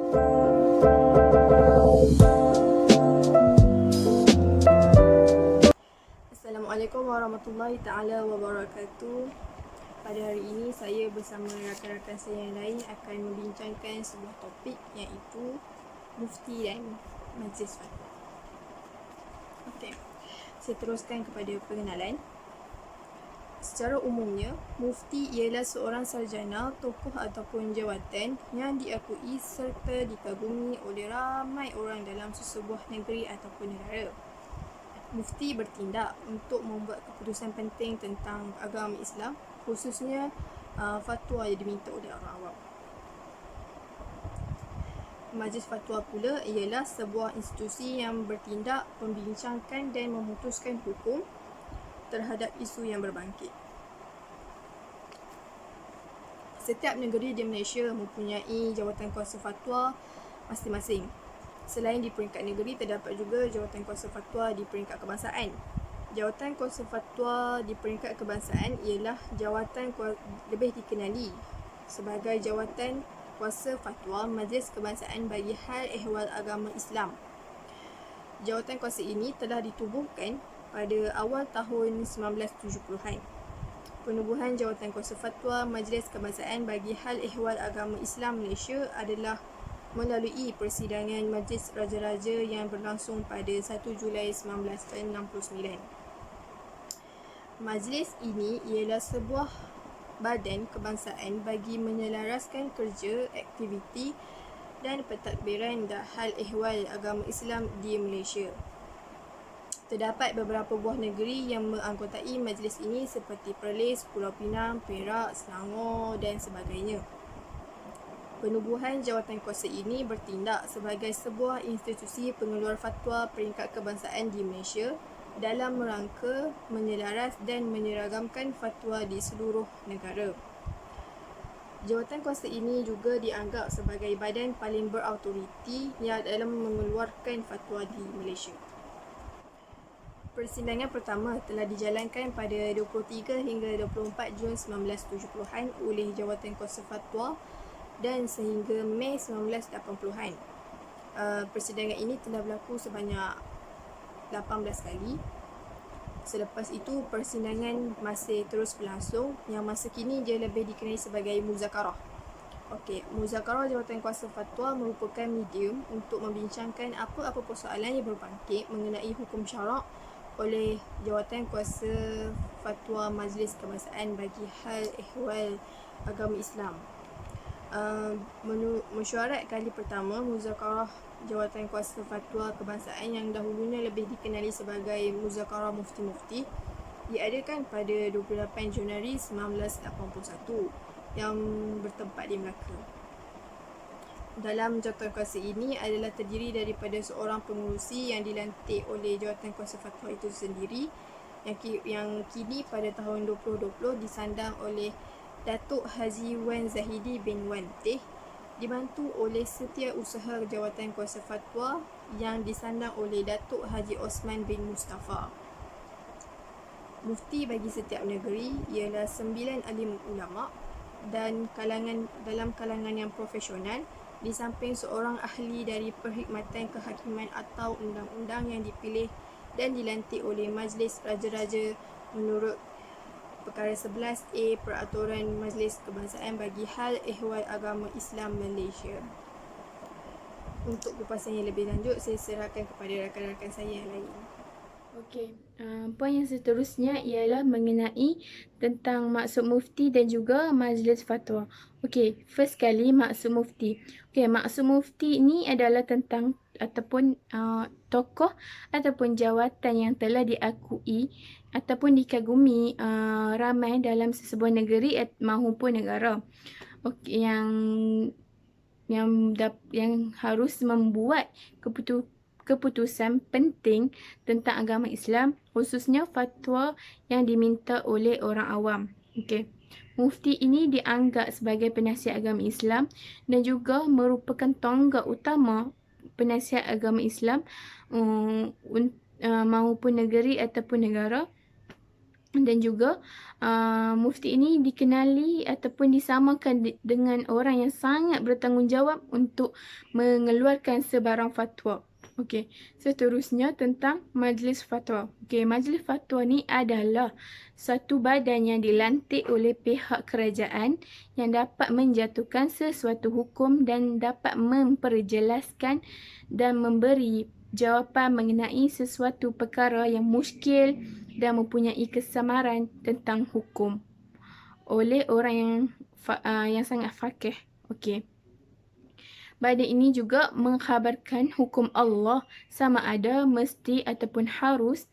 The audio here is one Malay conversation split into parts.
Assalamualaikum warahmatullahi taala wabarakatuh. Pada hari ini saya bersama rakan-rakan saya yang lain akan membincangkan sebuah topik iaitu mufti dan majlis fatwa. Okey. Saya teruskan kepada pengenalan. Secara umumnya, mufti ialah seorang sarjana, tokoh ataupun jawatan yang diakui serta dikagumi oleh ramai orang dalam sesebuah negeri ataupun negara. Mufti bertindak untuk membuat keputusan penting tentang agama Islam, khususnya fatwa yang diminta oleh orang awam. Majlis fatwa pula ialah sebuah institusi yang bertindak membincangkan dan memutuskan hukum terhadap isu yang berbangkit. Setiap negeri di Malaysia mempunyai jawatan kuasa fatwa masing-masing. Selain di peringkat negeri, terdapat juga jawatan kuasa fatwa di peringkat kebangsaan. Jawatan kuasa fatwa di peringkat kebangsaan ialah jawatan lebih dikenali sebagai jawatan kuasa fatwa Majlis Kebangsaan bagi hal ehwal agama Islam. Jawatan kuasa ini telah ditubuhkan pada awal tahun 1970-an. Penubuhan jawatan kuasa fatwa Majlis Kebangsaan bagi hal ehwal agama Islam Malaysia adalah melalui persidangan Majlis Raja-Raja yang berlangsung pada 1 Julai 1969. Majlis ini ialah sebuah badan kebangsaan bagi menyelaraskan kerja, aktiviti dan pentadbiran hal ehwal agama Islam di Malaysia. Terdapat beberapa buah negeri yang menganggotai majlis ini seperti Perlis, Pulau Pinang, Perak, Selangor dan sebagainya. Penubuhan jawatan kuasa ini bertindak sebagai sebuah institusi pengeluar fatwa peringkat kebangsaan di Malaysia dalam rangka menyelaras dan menyeragamkan fatwa di seluruh negara. Jawatan kuasa ini juga dianggap sebagai badan paling berautoriti yang dalam mengeluarkan fatwa di Malaysia. Persidangan pertama telah dijalankan pada 23 hingga 24 Jun 1970-an oleh Jawatan Kuasa Fatwa dan sehingga Mei 1980-an. Persidangan ini telah berlaku sebanyak 18 kali. Selepas itu, persidangan masih terus berlangsung yang masa kini dia lebih dikenali sebagai muzakarah. Okey, muzakarah Jawatan Kuasa Fatwa merupakan medium untuk membincangkan apa-apa persoalan yang berbangkit mengenai hukum syarak oleh Jawatan Kuasa Fatwa Majlis Kebangsaan bagi hal ehwal agama Islam. Mesyuarat kali pertama muzakarah Jawatan Kuasa Fatwa Kebangsaan yang dahulunya lebih dikenali sebagai Muzakarah Mufti-Mufti diadakan pada 28 Januari 1981 yang bertempat di Melaka. Dalam jawatan kuasa ini adalah terdiri daripada seorang pengurusi yang dilantik oleh Jawatan Kuasa Fatwa itu sendiri yang kini pada tahun 2020 disandang oleh Datuk Haji Wan Zahidi bin Wan Teh, dibantu oleh Setiausaha Jawatan Kuasa Fatwa yang disandang oleh Datuk Haji Osman bin Mustafa. Mufti bagi setiap negeri ialah 9 alim ulama dan dalam kalangan yang profesional, di samping seorang ahli dari perkhidmatan kehakiman atau undang-undang yang dipilih dan dilantik oleh Majlis Raja-Raja menurut Perkara 11A Peraturan Majlis Kebangsaan bagi hal ehwal agama Islam Malaysia. Untuk kupasan yang lebih lanjut, saya serahkan kepada rakan-rakan saya yang lain. Okey, poin yang seterusnya ialah mengenai tentang maksud mufti dan juga majlis fatwa. Okey, first kali maksud mufti. Okey, maksud mufti ni adalah tentang ataupun tokoh ataupun jawatan yang telah diakui ataupun dikagumi ramai dalam sesebuah negeri maupun negara. Okey, yang harus membuat keputusan penting tentang agama Islam, khususnya fatwa yang diminta oleh orang awam. Okey. Mufti ini dianggap sebagai penasihat agama Islam dan juga merupakan tonggak utama penasihat agama Islam maupun negeri ataupun negara Dan juga mufti ini dikenali ataupun disamakan dengan orang yang sangat bertanggungjawab untuk mengeluarkan sebarang fatwa. Okey, seterusnya tentang majlis fatwa. Okey, majlis fatwa ni adalah satu badan yang dilantik oleh pihak kerajaan yang dapat menjatuhkan sesuatu hukum dan dapat memperjelaskan dan memberi jawapan mengenai sesuatu perkara yang muskil dan mempunyai kesamaran tentang hukum oleh orang yang sangat faqih. Okey. Badan ini juga mengkhabarkan hukum Allah sama ada mesti ataupun harus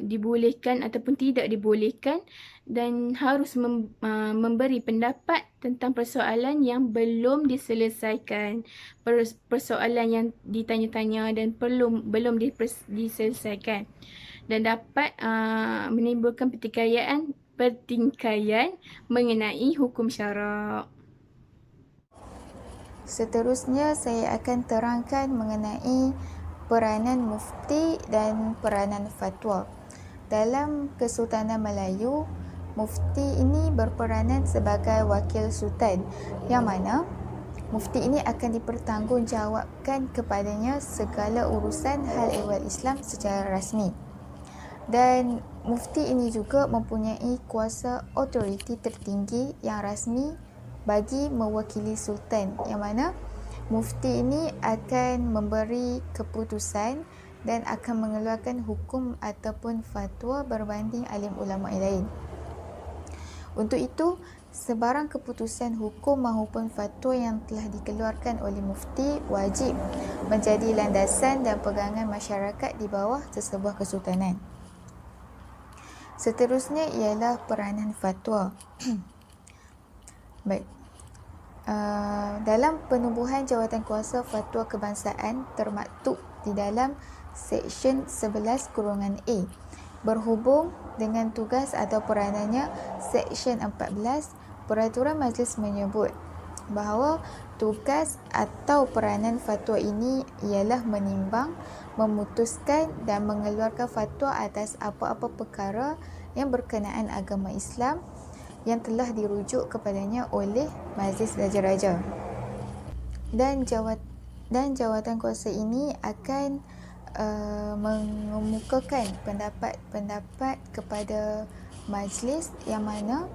dibolehkan ataupun tidak dibolehkan, dan harus memberi pendapat tentang persoalan yang belum diselesaikan, persoalan yang ditanya-tanya dan belum diselesaikan, dan dapat menimbulkan pertingkaian mengenai hukum syarak. Seterusnya saya akan terangkan mengenai peranan mufti dan peranan fatwa. Dalam Kesultanan Melayu, mufti ini berperanan sebagai wakil sultan, yang mana mufti ini akan dipertanggungjawabkan kepadanya segala urusan hal ehwal Islam secara rasmi. Dan mufti ini juga mempunyai kuasa otoriti tertinggi yang rasmi bagi mewakili sultan, yang mana mufti ini akan memberi keputusan dan akan mengeluarkan hukum ataupun fatwa berbanding alim ulama yang lain. Untuk itu, sebarang keputusan hukum maupun fatwa yang telah dikeluarkan oleh mufti wajib menjadi landasan dan pegangan masyarakat di bawah sesebuah kesultanan. Seterusnya ialah peranan fatwa. Baik. Dalam penubuhan Jawatankuasa Fatwa Kebangsaan termaktub di dalam Seksyen 11-A berhubung dengan tugas atau peranannya, Seksyen 14 Peraturan Majlis menyebut bahawa tugas atau peranan fatwa ini ialah menimbang, memutuskan dan mengeluarkan fatwa atas apa-apa perkara yang berkenaan agama Islam yang telah dirujuk kepadanya oleh Majlis Raja-Raja. Dan jawatan kuasa ini akan mengemukakan pendapat-pendapat kepada majlis yang mana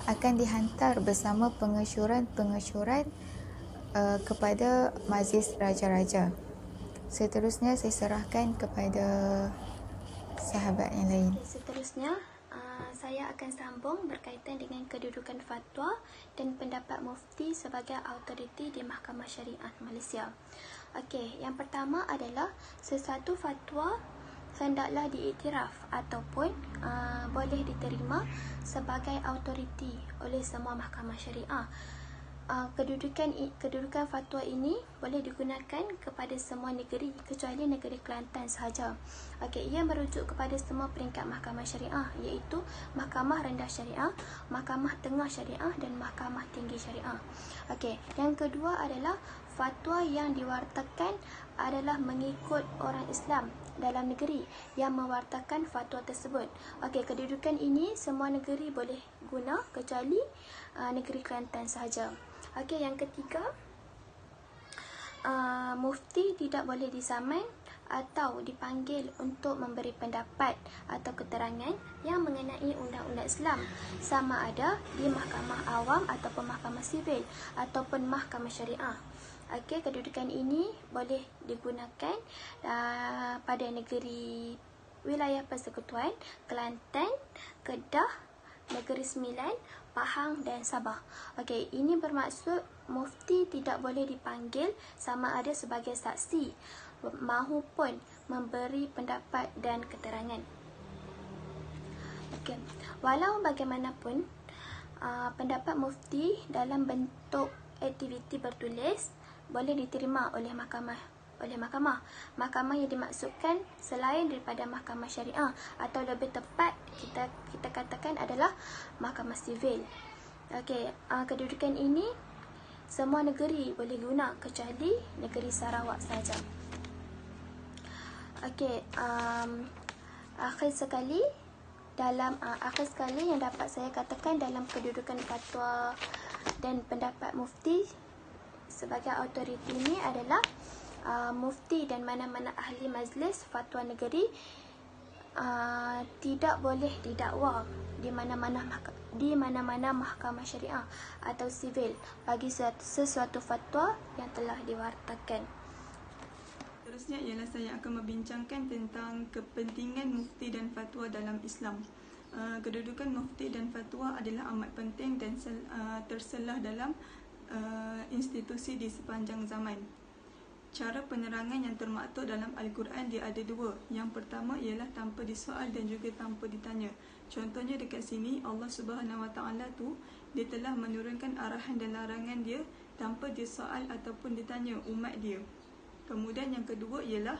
akan dihantar bersama pengesyuran kepada Majlis Raja-Raja. Seterusnya saya serahkan kepada sahabat yang lain. Seterusnya saya akan sambung berkaitan dengan kedudukan fatwa dan pendapat mufti sebagai autoriti di Mahkamah Syariah Malaysia. Okey, yang pertama adalah sesuatu fatwa hendaklah diiktiraf ataupun boleh diterima sebagai autoriti oleh semua mahkamah syariah. Kedudukan fatwa ini boleh digunakan kepada semua negeri kecuali negeri Kelantan sahaja. Okey, ia merujuk kepada semua peringkat mahkamah syariah, iaitu Mahkamah Rendah Syariah, Mahkamah Tengah Syariah dan Mahkamah Tinggi Syariah. Okey, yang kedua adalah fatwa yang diwartakan adalah mengikut orang Islam dalam negeri yang mewartakan fatwa tersebut. Okey, kedudukan ini semua negeri boleh guna kecuali negeri Kelantan sahaja. Okey, yang ketiga, mufti tidak boleh disaman atau dipanggil untuk memberi pendapat atau keterangan yang mengenai undang-undang Islam, sama ada di mahkamah awam ataupun mahkamah sivil ataupun mahkamah syariah. Okey, kedudukan ini boleh digunakan pada negeri wilayah persekutuan Kelantan, Kedah, Negeri Sembilan, Pahang dan Sabah. Okey, ini bermaksud mufti tidak boleh dipanggil sama ada sebagai saksi mahupun memberi pendapat dan keterangan. Okey, walau bagaimanapun pendapat mufti dalam bentuk aktiviti bertulis boleh diterima oleh mahkamah. Mahkamah yang dimaksudkan selain daripada mahkamah syariah, atau lebih tepat kita katakan adalah mahkamah sivil. Okey, kedudukan ini semua negeri boleh guna kecuali negeri Sarawak saja. Okey, akhir sekali dalam akhir sekali yang dapat saya katakan dalam kedudukan fatwa dan pendapat mufti sebagai autoriti ini adalah mufti dan mana-mana ahli majlis fatwa negeri tidak boleh didakwa di mana-mana mahkamah syariah atau sivil bagi sesuatu fatwa yang telah diwartakan. Seterusnya ialah saya akan membincangkan tentang kepentingan mufti dan fatwa dalam Islam. Kedudukan mufti dan fatwa adalah amat penting dan terselah dalam institusi di sepanjang zaman. Cara penerangan yang termaktub dalam Al-Quran dia ada dua. Yang pertama ialah tanpa disoal dan juga tanpa ditanya. Contohnya dekat sini Allah Subhanahu Wa Taala tu dia telah menurunkan arahan dan larangan dia tanpa disoal ataupun ditanya umat dia. Kemudian yang kedua ialah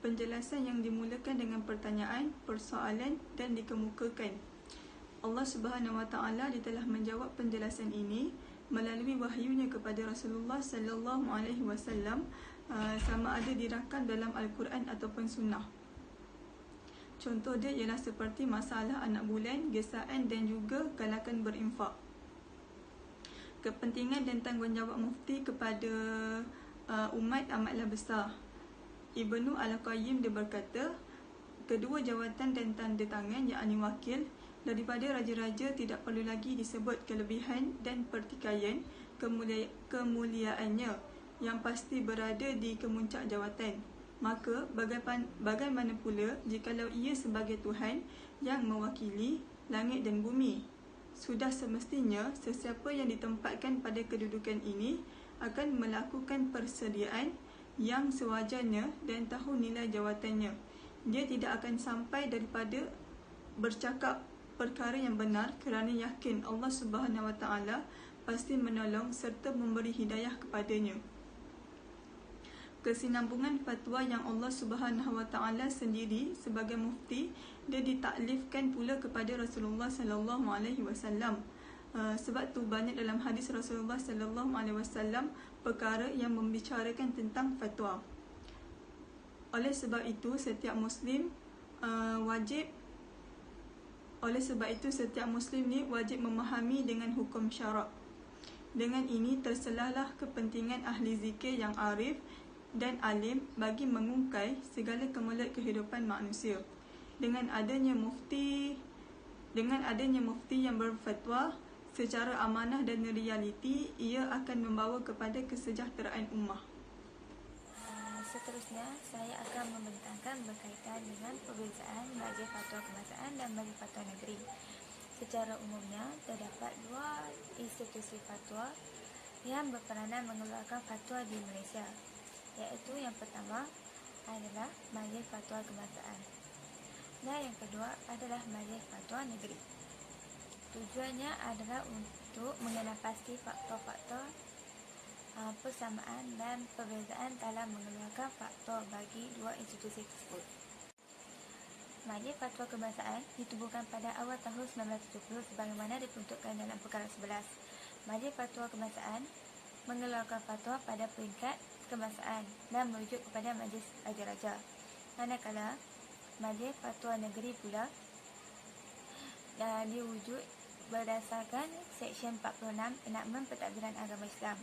penjelasan yang dimulakan dengan pertanyaan, persoalan dan dikemukakan. Allah Subhanahu Wa Taala dia telah menjawab penjelasan ini melalui wahyunya kepada Rasulullah sallallahu alaihi wasallam, sama ada dirakam dalam Al-Quran ataupun sunnah. Contoh dia ialah seperti masalah anak bulan, gesaan dan juga galakan berinfak. Kepentingan dan tanggungjawab mufti kepada umat amatlah besar. Ibnu Al-Qayyim dia berkata, kedua jawatan dan tanda tangan yakni wakil daripada raja-raja tidak perlu lagi disebut kelebihan dan pertikaian kemuliaannya yang pasti berada di kemuncak jawatan. Maka bagaimana pula jikalau ia sebagai Tuhan yang mewakili langit dan bumi? Sudah semestinya sesiapa yang ditempatkan pada kedudukan ini akan melakukan persediaan yang sewajarnya dan tahu nilai jawatannya. Dia tidak akan sampai daripada bercakap perkara yang benar kerana yakin Allah Subhanahu Wa Taala pasti menolong serta memberi hidayah kepadanya. Kesinambungan fatwa yang Allah Subhanahu Wa Taala sendiri sebagai mufti dia ditaklifkan pula kepada Rasulullah sallallahu alaihi wasallam. Sebab tu banyak dalam hadis Rasulullah sallallahu alaihi wasallam perkara yang membicarakan tentang fatwa. Oleh sebab itu setiap muslim ni wajib memahami dengan hukum syarak. Dengan ini terselahlah kepentingan ahli zikir yang arif dan alim bagi mengungkai segala kemelut kehidupan manusia. Dengan adanya mufti yang berfatwa secara amanah dan realiti, ia akan membawa kepada kesejahteraan ummah. Seterusnya, saya akan membentangkan berkaitan dengan perbezaan majlis fatwa kebangsaan dan majlis fatwa negeri. Secara umumnya, terdapat dua institusi fatwa yang berperanan mengeluarkan fatwa di Malaysia, iaitu yang pertama adalah majlis fatwa kebangsaan dan yang kedua adalah majlis fatwa negeri. Tujuannya adalah untuk mengenal pasti faktor-faktor persamaan dan perbezaan dalam mengeluarkan fatwa bagi dua institusi tersebut. Majlis Fatwa Kebangsaan ditubuhkan pada awal tahun 1970 sebagaimana diperuntukkan dalam perkara 11. Majlis Fatwa Kebangsaan mengeluarkan fatwa pada peringkat kebangsaan dan merujuk kepada Majlis Raja-Raja. Manakala Majlis Fatwa Negeri pula diwujud berdasarkan Seksyen 46 Enakmen Pentadbiran Agama Islam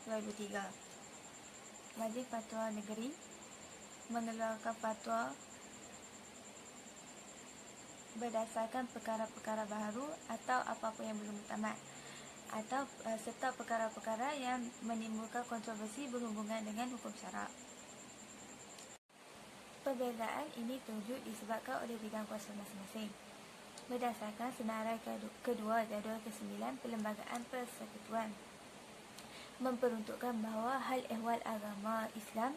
2003. Majlis Fatwa Negeri mengeluarkan fatwa berdasarkan perkara-perkara baharu atau apa-apa yang belum tamat atau serta perkara-perkara yang menimbulkan kontroversi berhubungan dengan hukum syarak. Perbezaan ini terwujud disebabkan oleh bidang kuasa masing-masing. Berdasarkan senarai kedua jadual ke-9 Perlembagaan Persekutuan memperuntukkan bahawa hal ehwal agama Islam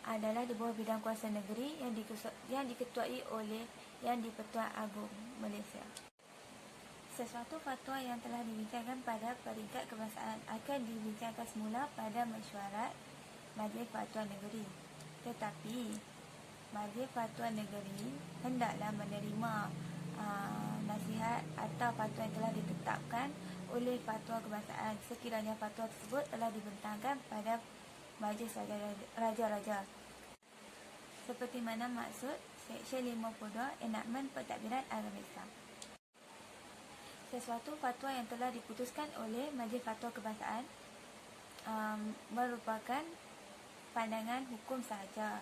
adalah di bawah bidang kuasa negeri yang diketuai oleh Yang di-Pertuan Agong Malaysia. Sesuatu fatwa yang telah dibincangkan pada peringkat kebangsaan akan dibincangkan semula pada mesyuarat Majlis Fatwa Negeri. Tetapi Majlis Fatwa Negeri hendaklah menerima nasihat atau fatwa yang telah ditetapkan oleh fatwa kebangsaan sekiranya fatwa tersebut telah dibentangkan pada Majlis Raja-Raja. Seperti mana maksud Seksyen 52 Enakmen Pentadbiran Agama Islam. sesuatu fatwa yang telah diputuskan oleh Majlis Fatwa Kebangsaan merupakan pandangan hukum sahaja.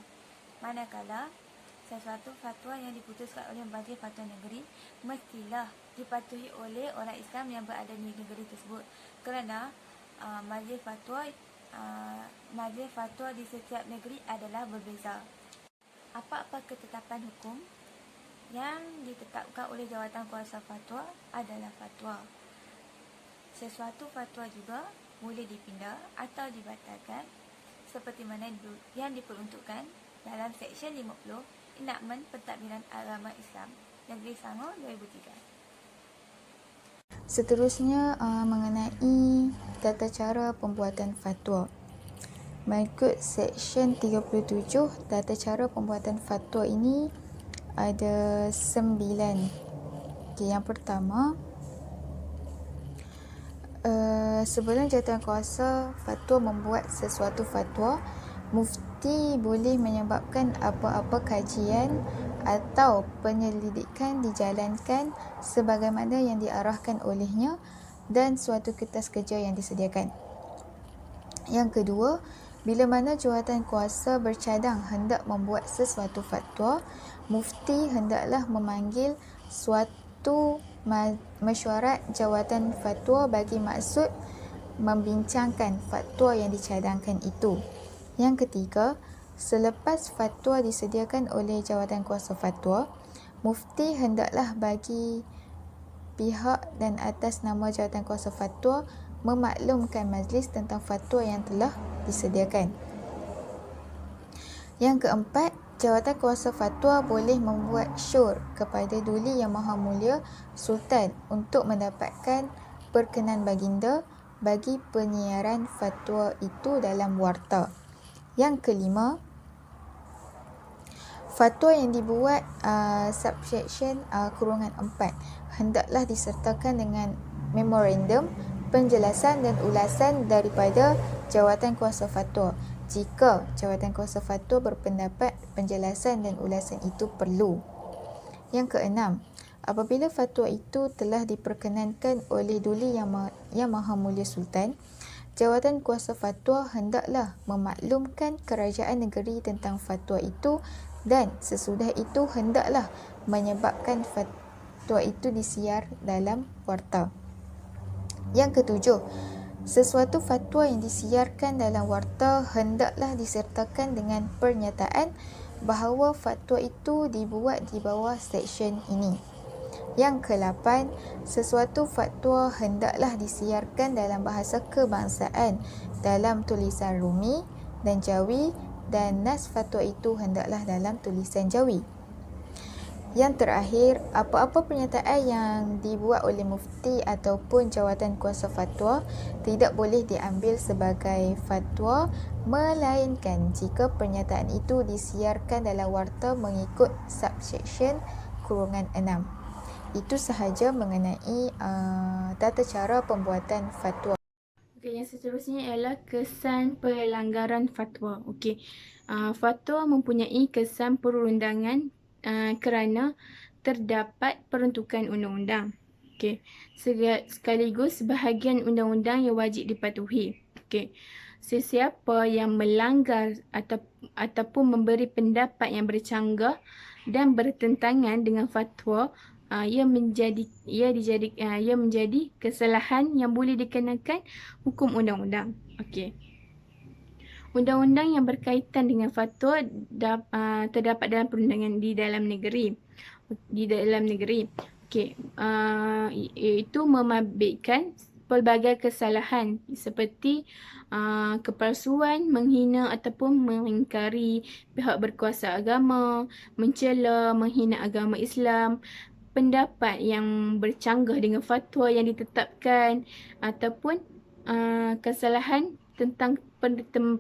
Manakala sesuatu fatwa yang diputuskan oleh Majlis Fatwa Negeri mestilah dipatuhi oleh orang Islam yang berada di negeri tersebut, kerana Majlis Fatwa di setiap negeri adalah berbeza. Apa-apa ketetapan hukum yang ditetapkan oleh Jawatan Kuasa Fatwa adalah fatwa. Sesuatu fatwa juga boleh dipindah atau dibatalkan seperti mana yang diperuntukkan dalam Seksyen 50 Enakmen Pentadbiran Agama Islam Negeri Selangor 2003. Seterusnya mengenai tata cara pembuatan fatwa. Mengikut Seksyen 37, tata cara pembuatan fatwa ini ada 9. Yang pertama, sebelum jawatankuasa fatwa membuat sesuatu fatwa, mufti boleh menyebabkan apa-apa kajian atau penyelidikan dijalankan sebagaimana yang diarahkan olehnya dan suatu kertas kerja yang disediakan. Yang kedua, bila mana jawatankuasa bercadang hendak membuat sesuatu fatwa, mufti hendaklah memanggil suatu mesyuarat jawatan fatwa bagi maksud membincangkan fatwa yang dicadangkan itu. Yang ketiga, selepas fatwa disediakan oleh jawatankuasa fatwa, mufti hendaklah bagi pihak dan atas nama jawatankuasa fatwa memaklumkan majlis tentang fatwa yang telah disediakan. Yang keempat, jawatankuasa fatwa boleh membuat syur kepada Duli Yang Maha Mulia Sultan untuk mendapatkan perkenan baginda bagi penyiaran fatwa itu dalam warta. Yang kelima, fatwa yang dibuat subsection kurungan 4 hendaklah disertakan dengan memorandum, penjelasan dan ulasan daripada jawatankuasa fatwa jika jawatankuasa fatwa berpendapat penjelasan dan ulasan itu perlu. Yang keenam, apabila fatwa itu telah diperkenankan oleh Duli Yang Maha Mulia Sultan, jawatankuasa fatwa hendaklah memaklumkan kerajaan negeri tentang fatwa itu dan sesudah itu hendaklah menyebabkan fatwa itu disiar dalam warta. Yang ketujuh, sesuatu fatwa yang disiarkan dalam warta hendaklah disertakan dengan pernyataan bahawa fatwa itu dibuat di bawah seksyen ini. Yang ke-8, sesuatu fatwa hendaklah disiarkan dalam bahasa kebangsaan dalam tulisan Rumi dan Jawi dan nas fatwa itu hendaklah dalam tulisan Jawi. Yang terakhir, apa-apa pernyataan yang dibuat oleh mufti ataupun jawatankuasa fatwa tidak boleh diambil sebagai fatwa melainkan jika pernyataan itu disiarkan dalam warta mengikut subsection kurungan 6. Itu sahaja mengenai tata cara pembuatan fatwa. Okey, yang seterusnya ialah kesan pelanggaran fatwa. Okey, fatwa mempunyai kesan perundangan kerana terdapat peruntukan undang-undang. Okey, sekaligus bahagian undang-undang yang wajib dipatuhi. Okey, sesiapa yang melanggar ataupun memberi pendapat yang bercanggah dan bertentangan dengan fatwa, ia menjadi kesalahan yang boleh dikenakan hukum undang-undang. Okey. Undang-undang yang berkaitan dengan fatwa terdapat dalam perundangan di dalam negeri. Okey, iaitu memabitkan pelbagai kesalahan seperti kepalsuan, menghina ataupun mengingkari pihak berkuasa agama, mencela, menghina agama Islam, pendapat yang bercanggah dengan fatwa yang ditetapkan ataupun kesalahan tentang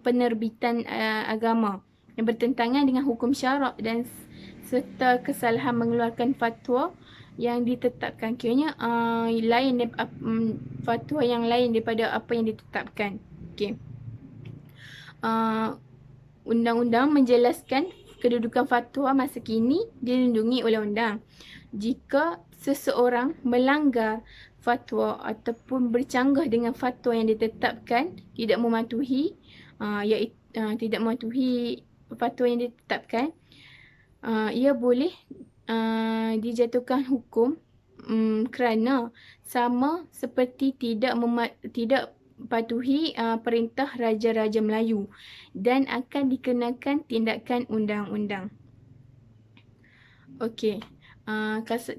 penerbitan agama yang bertentangan dengan hukum syarak dan serta kesalahan mengeluarkan fatwa yang ditetapkan. Kiranya fatwa yang lain daripada apa yang ditetapkan. Okey. Undang-undang menjelaskan kedudukan fatwa masa kini dilindungi oleh undang. Jika seseorang melanggar fatwa ataupun bercanggah dengan fatwa yang ditetapkan, tidak mematuhi tidak mematuhi fatwa yang ditetapkan, ia boleh dijatuhkan hukum kerana sama seperti tidak patuhi perintah Raja-Raja Melayu dan akan dikenakan tindakan undang-undang. Okey.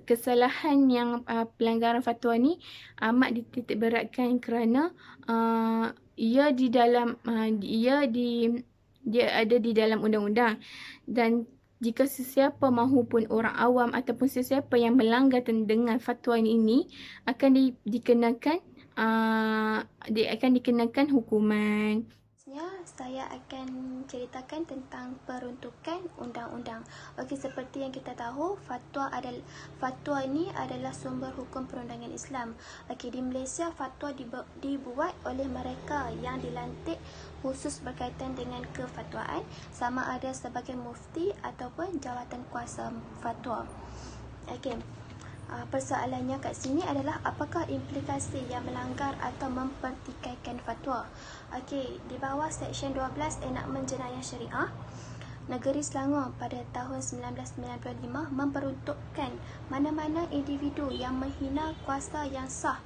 Kesalahan yang pelanggaran fatwa ni amat dititik beratkan kerana ia ada di dalam undang-undang, dan jika sesiapa mahupun orang awam ataupun sesiapa yang melanggar dengan fatwa ini akan dikenakan hukuman. Saya akan ceritakan tentang peruntukan undang-undang. Okey, seperti yang kita tahu, fatwa ini adalah sumber hukum perundangan Islam. Okey, di Malaysia fatwa dibuat oleh mereka yang dilantik khusus berkaitan dengan kefatwaan, sama ada sebagai mufti ataupun jawatan kuasa fatwa. Okey. Persoalannya kat sini adalah apakah implikasi yang melanggar atau mempertikaikan fatwa. Okey, di bawah Seksyen 12 Enakmen Jenayah Syariah, Negeri Selangor pada tahun 1995 memperuntukkan mana-mana individu yang menghina kuasa yang sah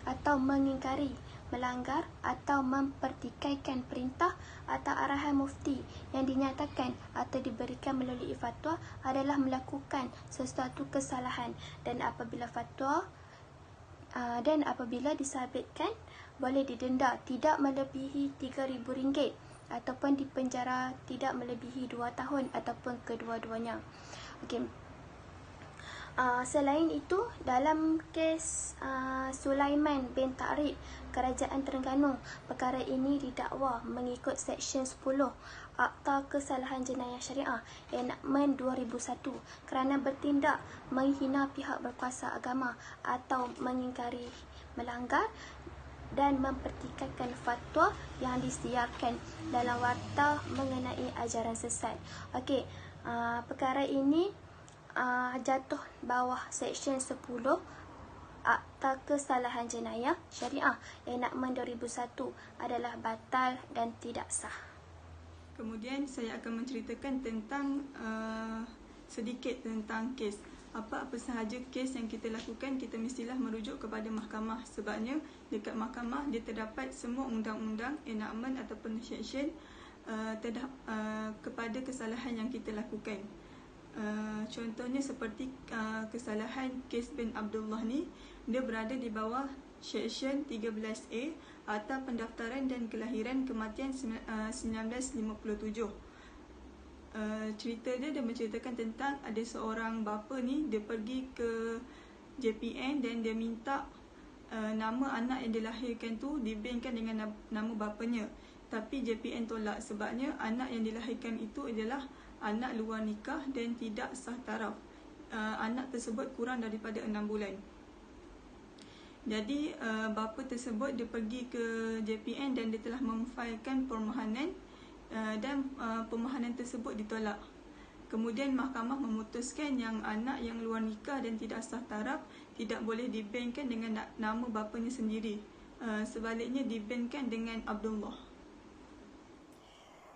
atau mengingkari, melanggar atau mempertikaikan perintah atau arahan mufti yang dinyatakan atau diberikan melalui fatwa adalah melakukan sesuatu kesalahan, dan apabila disabitkan boleh didenda tidak melebihi RM3,000 ataupun dipenjara tidak melebihi 2 tahun ataupun kedua-duanya. Okey. Selain itu, dalam kes Sulaiman bin Ta'rib, Kerajaan Terengganu, perkara ini didakwa mengikut Seksyen 10 Akta Kesalahan Jenayah Syariah Enakmen 2001 kerana bertindak menghina pihak berkuasa agama atau mengingkari, melanggar dan mempertikaikan fatwa yang disiarkan dalam warta mengenai ajaran sesat. Okey, perkara ini jatuh bawah Seksyen 10 Akta Kesalahan Jenayah Syariah Enakmen 2001 adalah batal dan tidak sah. Kemudian saya akan menceritakan tentang sedikit tentang kes. Apa-apa sahaja kes yang kita lakukan, kita mestilah merujuk kepada mahkamah. Sebabnya dekat mahkamah dia terdapat semua undang-undang, enakmen ataupun seksyen kepada kesalahan yang kita lakukan. Contohnya seperti kesalahan kes bin Abdullah ni, dia berada di bawah Seksyen 13A Akta Pendaftaran dan Kelahiran Kematian 1957. Cerita dia menceritakan tentang ada seorang bapa ni, dia pergi ke JPN dan dia minta nama anak yang dilahirkan tu dibankkan dengan nama bapanya. Tapi JPN tolak sebabnya anak yang dilahirkan itu adalah anak luar nikah dan tidak sah taraf. Anak tersebut kurang daripada 6 bulan. Jadi bapa tersebut dia pergi ke JPN dan dia telah memfailkan permohonan dan permohonan tersebut ditolak. Kemudian mahkamah memutuskan yang anak yang luar nikah dan tidak sah taraf tidak boleh dibankkan dengan nama bapanya sendiri. Sebaliknya dibankkan dengan Abdullah.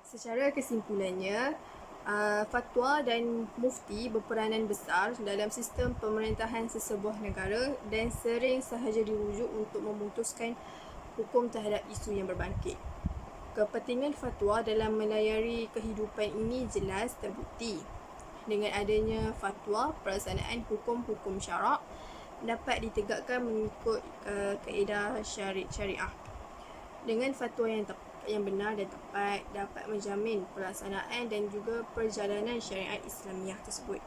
Secara kesimpulannya, fatwa dan mufti berperanan besar dalam sistem pemerintahan sesebuah negara dan sering sahaja dirujuk untuk memutuskan hukum terhadap isu yang berbangkit. Kepentingan fatwa dalam melayari kehidupan ini jelas terbukti. Dengan adanya fatwa, pelaksanaan hukum-hukum syarak dapat ditegakkan mengikut kaedah syariah. Dengan fatwa yang benar dan tepat dapat menjamin pelaksanaan dan juga perjalanan syariat Islamiah tersebut.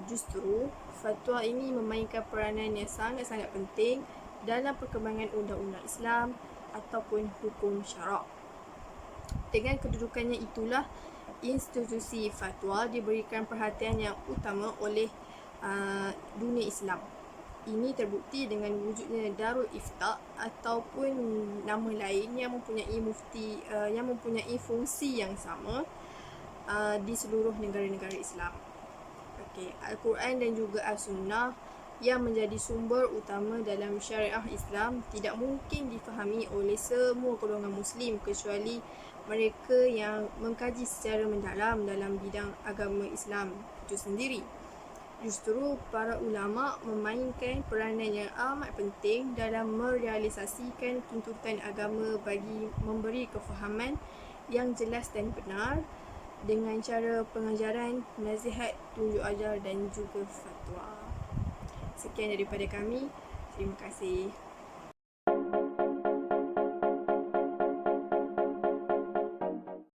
Justru fatwa ini memainkan peranan yang sangat-sangat penting dalam perkembangan undang-undang Islam ataupun hukum syarak. Dengan kedudukannya itulah institusi fatwa diberikan perhatian yang utama oleh dunia Islam. Ini terbukti dengan wujudnya Darul Ifta ataupun nama lain yang mempunyai mufti yang mempunyai fungsi yang sama di seluruh negara-negara Islam. Okey, Al-Quran dan juga As-Sunnah yang menjadi sumber utama dalam syariah Islam tidak mungkin difahami oleh semua golongan Muslim kecuali mereka yang mengkaji secara mendalam dalam bidang agama Islam itu sendiri. Justru para ulama memainkan peranan yang amat penting dalam merealisasikan tuntutan agama bagi memberi kefahaman yang jelas dan benar dengan cara pengajaran, nasihat, tunjuk ajar dan juga fatwa. Sekian daripada kami. Terima kasih.